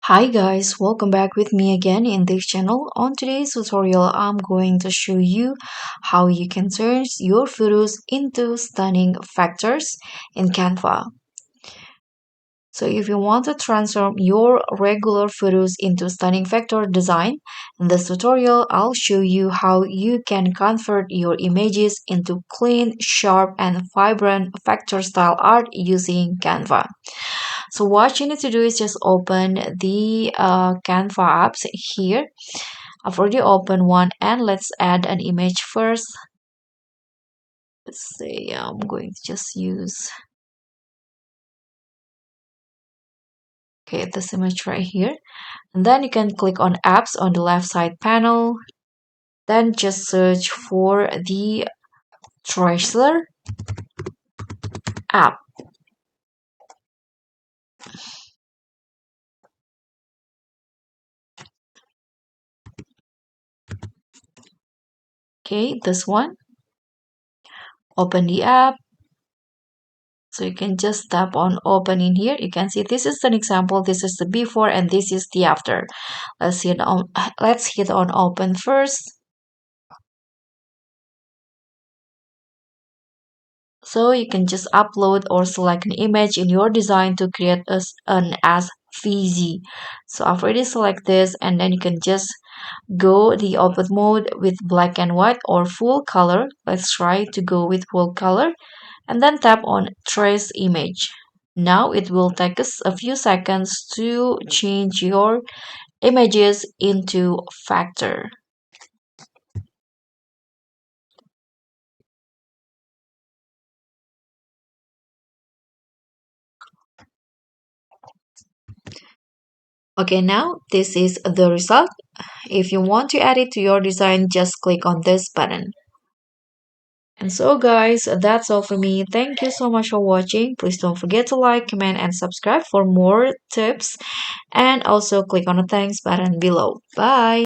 Hi guys, welcome back with me again in this channel. On today's tutorial, I'm going to show you how you can turn your photos into stunning factors in Canva. So if you want to transform your regular photos into stunning factor design, in this tutorial, I'll show you how you can convert your images into clean, sharp, and vibrant factor style art using Canva. So what you need to do is just open the Canva apps here. I've already opened one and let's add an image first. Let's say I'm going to just use this image right here. And then you can click on apps on the left side panel. Then just search for the Tracer app. Okay, this one. Open the app. So you can just tap on open in here. You can see this is an example. This is the before and this is the after. Let's hit on open first. So you can just upload or select an image in your design to create an as VZ. So I've already select this and then you can just go the output mode with black and white or full color. Let's try to go with full color and then tap on trace image. Now it will take us a few seconds to change your images into factor. Okay, now this is the result. If you want to add it to your design, just click on this button. And so guys, that's all for me. Thank you so much for watching. Please don't forget to like, comment, and subscribe for more tips. And also click on the thanks button below. Bye!